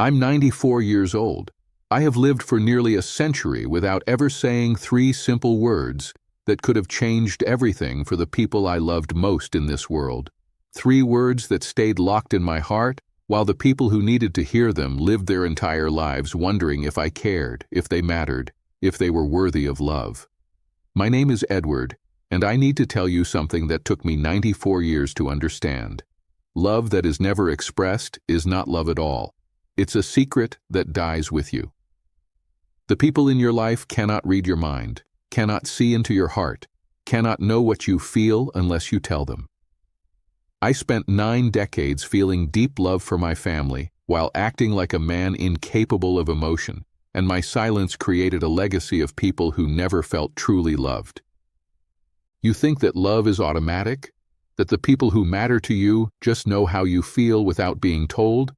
I'm 94 years old. I have lived for nearly a century without ever saying three simple words that could have changed everything for the people I loved most in this world. Three words that stayed locked in my heart, while the people who needed to hear them lived their entire lives wondering if I cared, if they mattered, if they were worthy of love. My name is Edward, and I need to tell you something that took me 94 years to understand. Love that is never expressed is not love at all. It's a secret that dies with you. The people in your life cannot read your mind, cannot see into your heart, cannot know what you feel unless you tell them. I spent 9 decades feeling deep love for my family while acting like a man incapable of emotion, and my silence created a legacy of people who never felt truly loved. You think that love is automatic? That the people who matter to you just know how you feel without being told?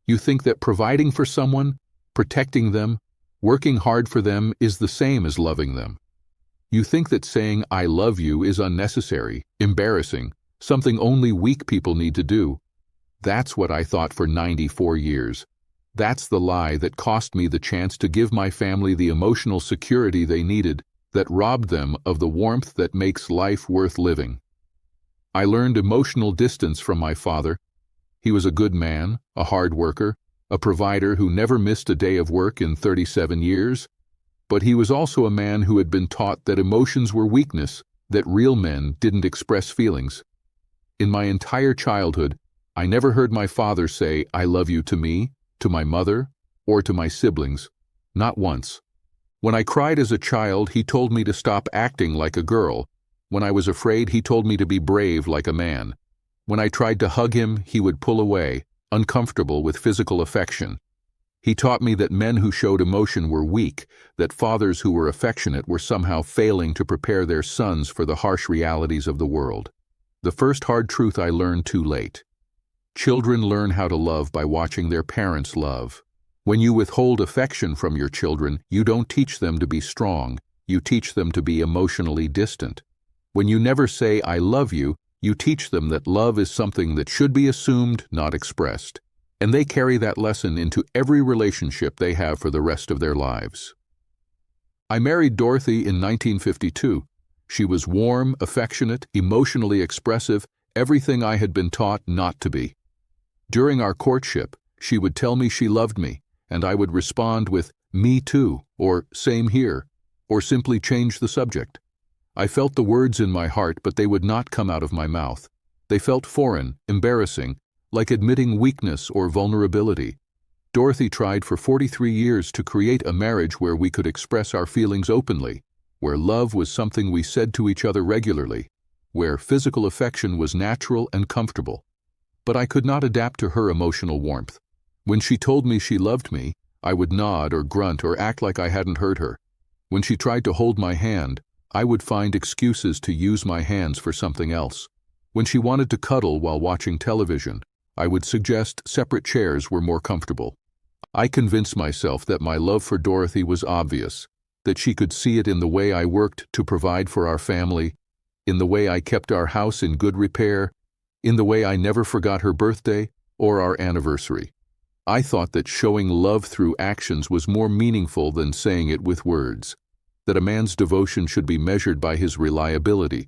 You think that providing for someone, protecting them, working hard for them is the same as loving them. You think that saying "I love you" is unnecessary, embarrassing, something only weak people need to do. That's what I thought for 94 years. That's the lie that cost me the chance to give my family the emotional security they needed, that robbed them of the warmth that makes life worth living. I learned emotional distance from my father. He was a good man, a hard worker, a provider who never missed a day of work in 37 years. But he was also a man who had been taught that emotions were weakness, that real men didn't express feelings. In my entire childhood, I never heard my father say "I love you" to me, to my mother, or to my siblings. Not once. When I cried as a child, he told me to stop acting like a girl. When I was afraid, he told me to be brave like a man. When I tried to hug him, he would pull away, uncomfortable with physical affection. He taught me that men who showed emotion were weak, that fathers who were affectionate were somehow failing to prepare their sons for the harsh realities of the world. The first hard truth I learned too late. Children learn how to love by watching their parents love. When you withhold affection from your children, you don't teach them to be strong, you teach them to be emotionally distant. When you never say "I love you," you teach them that love is something that should be assumed, not expressed. And they carry that lesson into every relationship they have for the rest of their lives. I married Dorothy in 1952. She was warm, affectionate, emotionally expressive, everything I had been taught not to be. During our courtship, she would tell me she loved me, and I would respond with "me too," or "same here," or simply change the subject. I felt the words in my heart, but they would not come out of my mouth. They felt foreign, embarrassing, like admitting weakness or vulnerability. Dorothy tried for 43 years to create a marriage where we could express our feelings openly, where love was something we said to each other regularly, where physical affection was natural and comfortable. But I could not adapt to her emotional warmth. When she told me she loved me, I would nod or grunt or act like I hadn't heard her. When she tried to hold my hand, I would find excuses to use my hands for something else. When she wanted to cuddle while watching television, I would suggest separate chairs were more comfortable. I convinced myself that my love for Dorothy was obvious, that she could see it in the way I worked to provide for our family, in the way I kept our house in good repair, in the way I never forgot her birthday or our anniversary. I thought that showing love through actions was more meaningful than saying it with words, that a man's devotion should be measured by his reliability,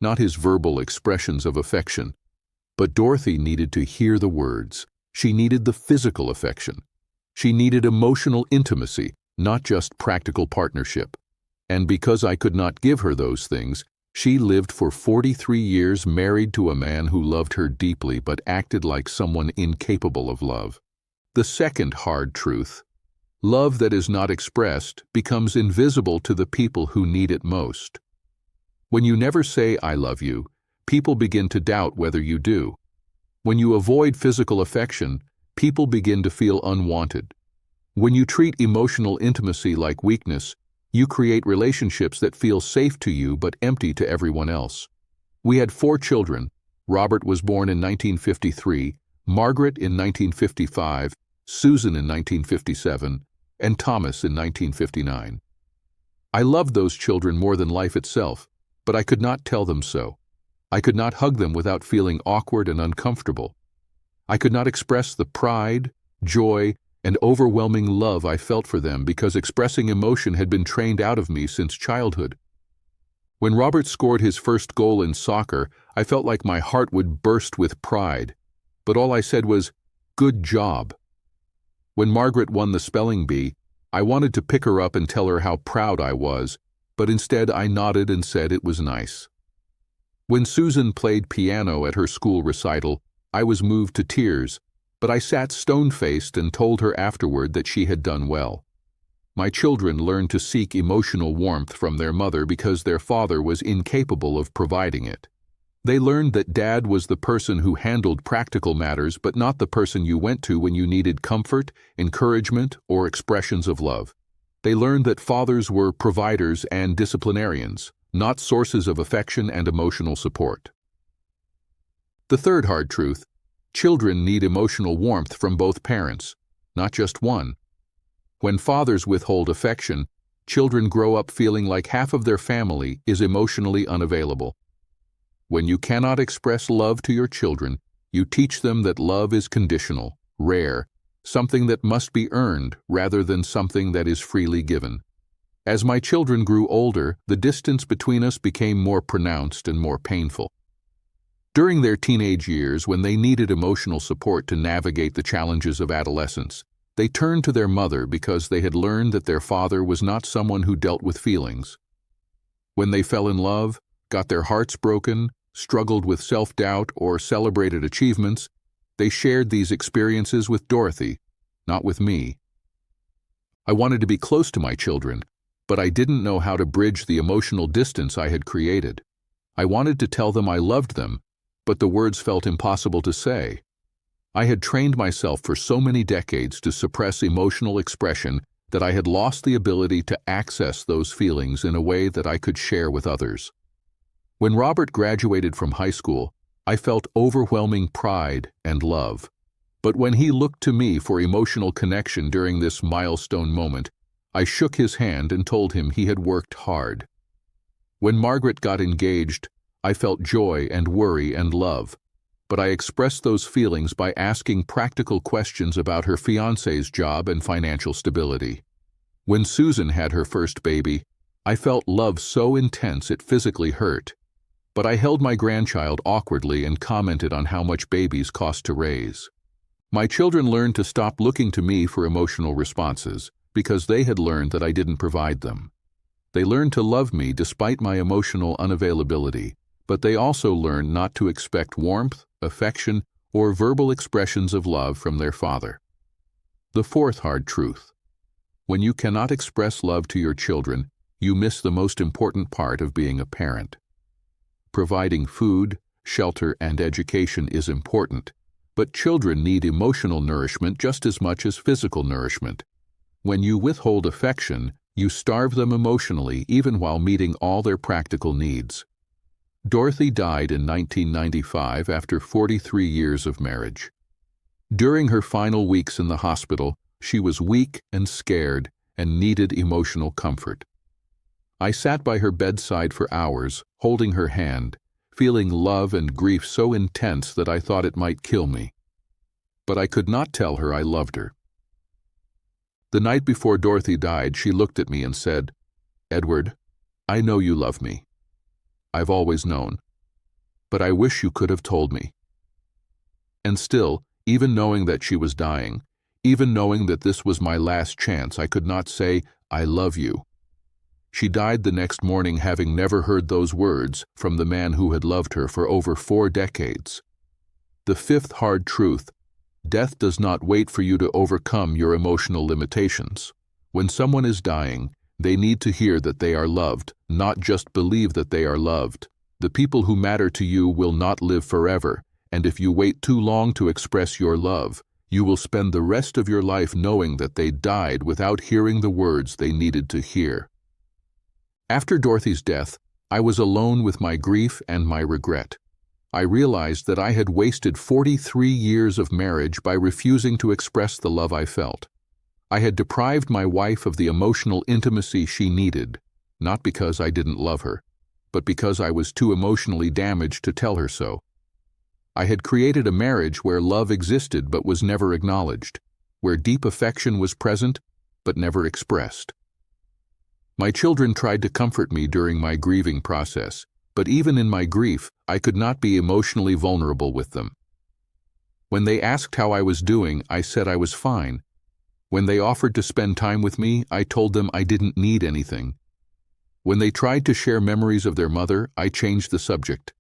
not his verbal expressions of affection. But Dorothy needed to hear the words. She needed the physical affection. She needed emotional intimacy, not just practical partnership. And because I could not give her those things, she lived for 43 years married to a man who loved her deeply but acted like someone incapable of love. The second hard truth: love that is not expressed becomes invisible to the people who need it most. When you never say "I love you," people begin to doubt whether you do. When you avoid physical affection, people begin to feel unwanted. When you treat emotional intimacy like weakness, you create relationships that feel safe to you but empty to everyone else. We had 4 children. Robert was born in 1953, Margaret in 1955, Susan in 1957, and Thomas in 1959. I loved those children more than life itself, but I could not tell them so. I could not hug them without feeling awkward and uncomfortable. I could not express the pride, joy, and overwhelming love I felt for them because expressing emotion had been trained out of me since childhood. When Robert scored his first goal in soccer, I felt like my heart would burst with pride, but all I said was, "Good job." When Margaret won the spelling bee, I wanted to pick her up and tell her how proud I was, but instead I nodded and said it was nice. When Susan played piano at her school recital, I was moved to tears, but I sat stone-faced and told her afterward that she had done well. My children learned to seek emotional warmth from their mother because their father was incapable of providing it. They learned that Dad was the person who handled practical matters but not the person you went to when you needed comfort, encouragement, or expressions of love. They learned that fathers were providers and disciplinarians, not sources of affection and emotional support. The third hard truth: children need emotional warmth from both parents, not just one. When fathers withhold affection, children grow up feeling like half of their family is emotionally unavailable. When you cannot express love to your children, you teach them that love is conditional, rare, something that must be earned rather than something that is freely given. As my children grew older, the distance between us became more pronounced and more painful. During their teenage years, when they needed emotional support to navigate the challenges of adolescence, they turned to their mother because they had learned that their father was not someone who dealt with feelings. When they fell in love, got their hearts broken, struggled with self-doubt, or celebrated achievements, they shared these experiences with Dorothy, not with me. I wanted to be close to my children, but I didn't know how to bridge the emotional distance I had created. I wanted to tell them I loved them, but the words felt impossible to say. I had trained myself for so many decades to suppress emotional expression that I had lost the ability to access those feelings in a way that I could share with others. When Robert graduated from high school, I felt overwhelming pride and love. But when he looked to me for emotional connection during this milestone moment, I shook his hand and told him he had worked hard. When Margaret got engaged, I felt joy and worry and love, but I expressed those feelings by asking practical questions about her fiancé's job and financial stability. When Susan had her first baby, I felt love so intense it physically hurt, but I held my grandchild awkwardly and commented on how much babies cost to raise. My children learned to stop looking to me for emotional responses because they had learned that I didn't provide them. They learned to love me despite my emotional unavailability, but they also learned not to expect warmth, affection, or verbal expressions of love from their father. The fourth hard truth: when you cannot express love to your children, you miss the most important part of being a parent. Providing food, shelter, and education is important, but children need emotional nourishment just as much as physical nourishment. When you withhold affection, you starve them emotionally even while meeting all their practical needs. Dorothy died in 1995 after 43 years of marriage. During her final weeks in the hospital, she was weak and scared and needed emotional comfort. I sat by her bedside for hours, holding her hand, feeling love and grief so intense that I thought it might kill me. But I could not tell her I loved her. The night before Dorothy died, she looked at me and said, "Edward, I know you love me. I've always known. But I wish you could have told me." And still, even knowing that she was dying, even knowing that this was my last chance, I could not say, "I love you." She died the next morning having never heard those words from the man who had loved her for over 4 decades. The fifth hard truth: death does not wait for you to overcome your emotional limitations. When someone is dying, they need to hear that they are loved, not just believe that they are loved. The people who matter to you will not live forever, and if you wait too long to express your love, you will spend the rest of your life knowing that they died without hearing the words they needed to hear. After Dorothy's death, I was alone with my grief and my regret. I realized that I had wasted 43 years of marriage by refusing to express the love I felt. I had deprived my wife of the emotional intimacy she needed, not because I didn't love her, but because I was too emotionally damaged to tell her so. I had created a marriage where love existed but was never acknowledged, where deep affection was present but never expressed. My children tried to comfort me during my grieving process, but even in my grief, I could not be emotionally vulnerable with them. When they asked how I was doing, I said I was fine. When they offered to spend time with me, I told them I didn't need anything. When they tried to share memories of their mother, I changed the subject.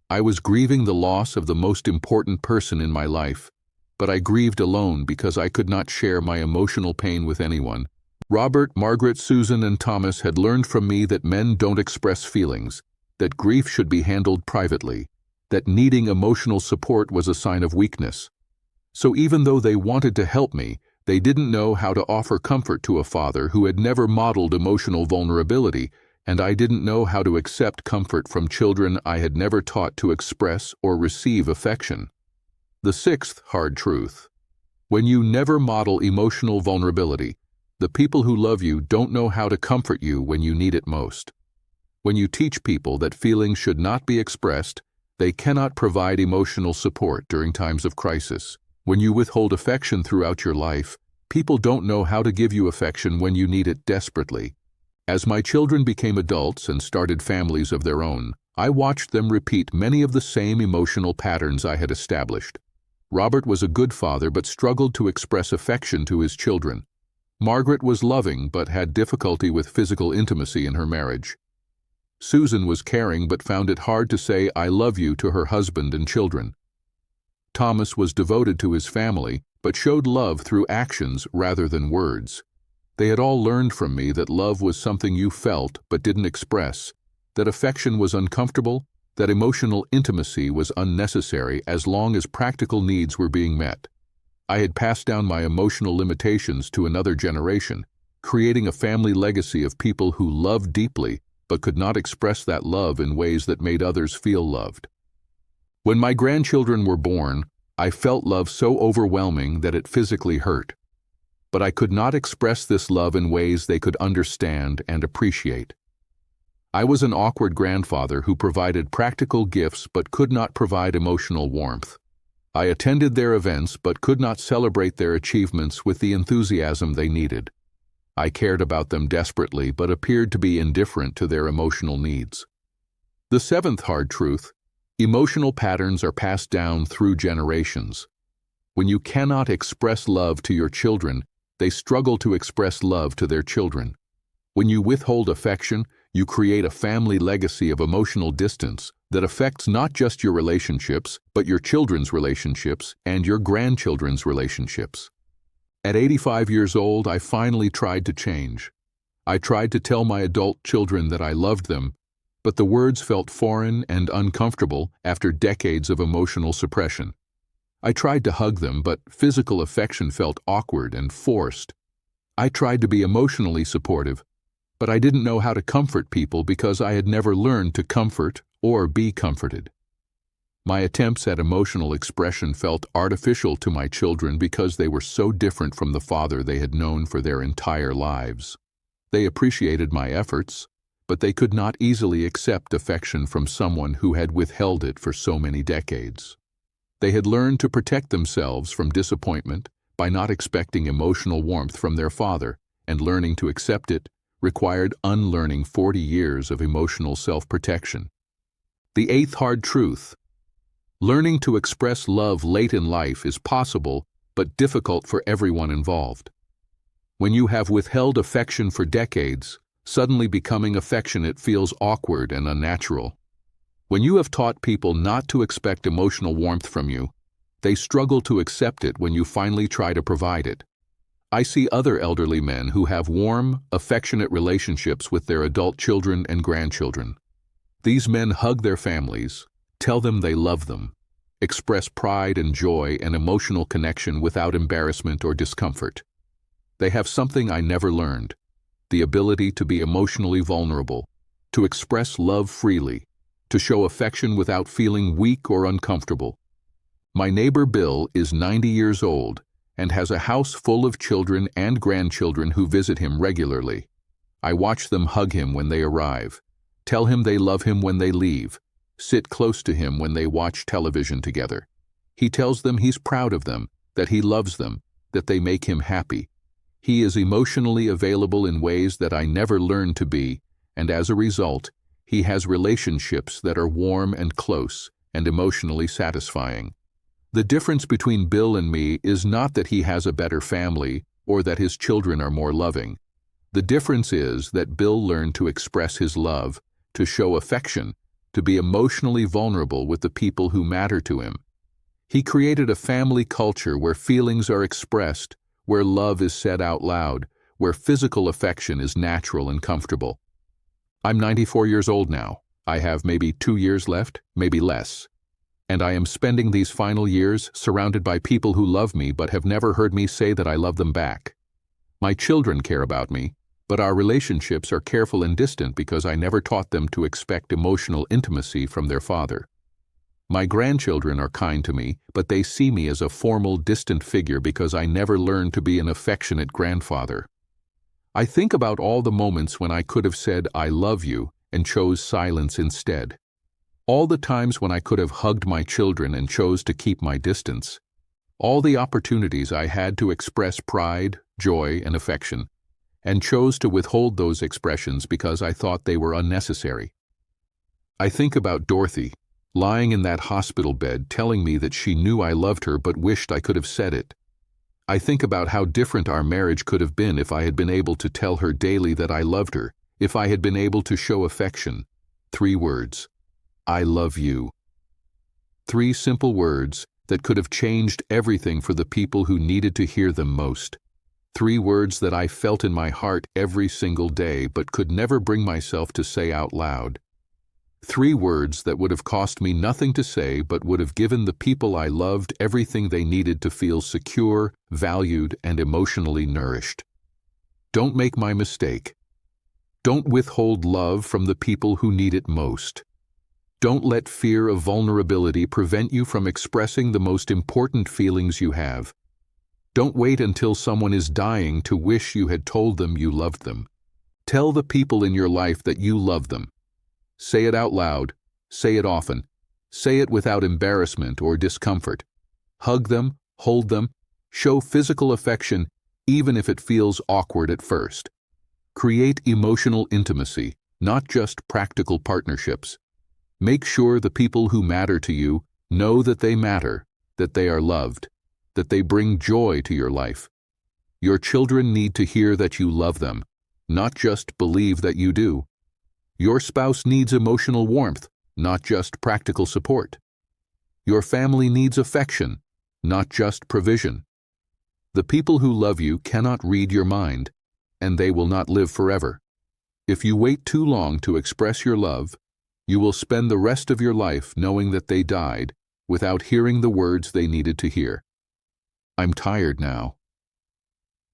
I was grieving the loss of the most important person in my life, but I grieved alone because I could not share my emotional pain with anyone. Robert, Margaret, Susan, and Thomas had learned from me that men don't express feelings, that grief should be handled privately, that needing emotional support was a sign of weakness. So even though they wanted to help me, they didn't know how to offer comfort to a father who had never modeled emotional vulnerability, and I didn't know how to accept comfort from children I had never taught to express or receive affection. The sixth hard truth: when you never model emotional vulnerability, the people who love you don't know how to comfort you when you need it most. When you teach people that feelings should not be expressed, they cannot provide emotional support during times of crisis. When you withhold affection throughout your life, people don't know how to give you affection when you need it desperately. As my children became adults and started families of their own, I watched them repeat many of the same emotional patterns I had established. Robert was a good father but struggled to express affection to his children. Margaret was loving but had difficulty with physical intimacy in her marriage. Susan was caring but found it hard to say "I love you" to her husband and children. Thomas was devoted to his family but showed love through actions rather than words. They had all learned from me that love was something you felt but didn't express, that affection was uncomfortable, that emotional intimacy was unnecessary as long as practical needs were being met. I had passed down my emotional limitations to another generation, creating a family legacy of people who loved deeply but could not express that love in ways that made others feel loved. When my grandchildren were born, I felt love so overwhelming that it physically hurt. But I could not express this love in ways they could understand and appreciate. I was an awkward grandfather who provided practical gifts but could not provide emotional warmth. I attended their events but could not celebrate their achievements with the enthusiasm they needed. I cared about them desperately but appeared to be indifferent to their emotional needs. The seventh hard truth: emotional patterns are passed down through generations. When you cannot express love to your children, they struggle to express love to their children. When you withhold affection, you create a family legacy of emotional distance that affects not just your relationships, but your children's relationships and your grandchildren's relationships. At 85 years old, I finally tried to change. I tried to tell my adult children that I loved them, but the words felt foreign and uncomfortable after decades of emotional suppression. I tried to hug them, but physical affection felt awkward and forced. I tried to be emotionally supportive, but I didn't know how to comfort people because I had never learned to comfort or be comforted. My attempts at emotional expression felt artificial to my children because they were so different from the father they had known for their entire lives. They appreciated my efforts, but they could not easily accept affection from someone who had withheld it for so many decades. They had learned to protect themselves from disappointment by not expecting emotional warmth from their father, and learning to accept it required unlearning 40 years of emotional self-protection. The eighth hard truth: learning to express love late in life is possible, but difficult for everyone involved. When you have withheld affection for decades, suddenly becoming affectionate feels awkward and unnatural. When you have taught people not to expect emotional warmth from you, they struggle to accept it when you finally try to provide it. I see other elderly men who have warm, affectionate relationships with their adult children and grandchildren. These men hug their families, tell them they love them, express pride and joy and emotional connection without embarrassment or discomfort. They have something I never learned: the ability to be emotionally vulnerable, to express love freely, to show affection without feeling weak or uncomfortable. My neighbor Bill is 90 years old and has a house full of children and grandchildren who visit him regularly. I watch them hug him when they arrive, tell him they love him when they leave, sit close to him when they watch television together. He tells them he's proud of them, that he loves them, that they make him happy. He is emotionally available in ways that I never learned to be, and as a result, he has relationships that are warm and close and emotionally satisfying. The difference between Bill and me is not that he has a better family or that his children are more loving. The difference is that Bill learned to express his love, to show affection, to be emotionally vulnerable with the people who matter to him. He created a family culture where feelings are expressed, where love is said out loud, where physical affection is natural and comfortable. I'm 94 years old now. I have maybe 2 years left, maybe less. And I am spending these final years surrounded by people who love me but have never heard me say that I love them back. My children care about me, but our relationships are careful and distant because I never taught them to expect emotional intimacy from their father. My grandchildren are kind to me, but they see me as a formal, distant figure because I never learned to be an affectionate grandfather. I think about all the moments when I could have said, "I love you," and chose silence instead. All the times when I could have hugged my children and chose to keep my distance. All the opportunities I had to express pride, joy, and affection, and chose to withhold those expressions because I thought they were unnecessary. I think about Dorothy, lying in that hospital bed telling me that she knew I loved her but wished I could have said it. I think about how different our marriage could have been if I had been able to tell her daily that I loved her, if I had been able to show affection. 3 words. I love you. 3 simple words that could have changed everything for the people who needed to hear them most. 3 words that I felt in my heart every single day but could never bring myself to say out loud. 3 words that would have cost me nothing to say but would have given the people I loved everything they needed to feel secure, valued, and emotionally nourished. Don't make my mistake. Don't withhold love from the people who need it most. Don't let fear of vulnerability prevent you from expressing the most important feelings you have. Don't wait until someone is dying to wish you had told them you loved them. Tell the people in your life that you love them. Say it out loud. Say it often. Say it without embarrassment or discomfort. Hug them, hold them, show physical affection even if it feels awkward at first. Create emotional intimacy, not just practical partnerships. Make sure the people who matter to you know that they matter, that they are loved, that they bring joy to your life. Your children need to hear that you love them, not just believe that you do. Your spouse needs emotional warmth, not just practical support. Your family needs affection, not just provision. The people who love you cannot read your mind, and they will not live forever. If you wait too long to express your love, you will spend the rest of your life knowing that they died without hearing the words they needed to hear. I'm tired now.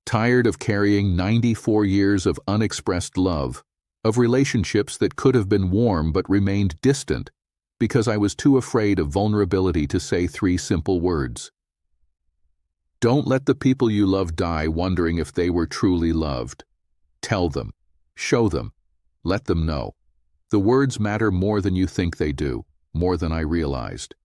Tired of carrying 94 years of unexpressed love, of relationships that could have been warm but remained distant because I was too afraid of vulnerability to say 3 simple words. Don't let the people you love die wondering if they were truly loved. Tell them, show them, let them know. The words matter more than you think they do, more than I realized.